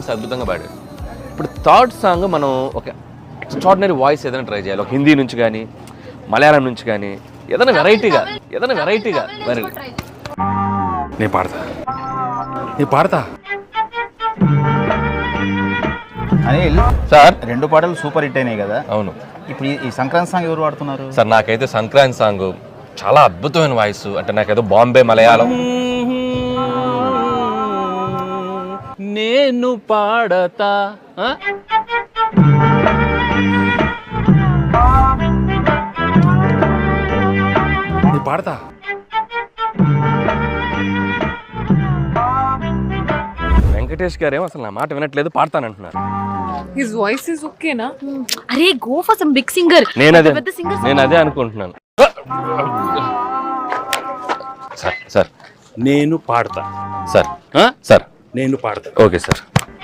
చేసి అద్భుతంగా పాడాడు. ఇప్పుడు థర్డ్ సాంగ్ మనం ఒక ఎక్స్ట్రాడినరీ వాయిస్ ఏదైనా ట్రై చేయాలి. ఒక హిందీ నుంచి కానీ మలయాళం నుంచి కానీ ఏదైనా వెరైటీగా మరి నేను పాడతా అనిల్ సార్ 2 పాటలు సూపర్ హిట్ అయినాయి కదా. అవును ఇప్పుడు ఈ సంక్రాంతి సాంగ్ ఎవరు పాడుతున్నారు? సార్ నాకైతే సంక్రాంతి సాంగ్ చాలా అద్భుతమైన వాయిస్. అంటే నాకేదో బాంబే మలయాళం నేను పాడతా నేను పాడతా. వెంకటేష్ గారేమో అసలు నా మాట వినట్లేదు, పాడతానంటున్నారు. His voice is okay na? అరే go for some big singer. నేను అదే అనుకుంటున్నాను. సార్ నేను పాడతా సార్ సార్ నేను పాడతా. Okay sir.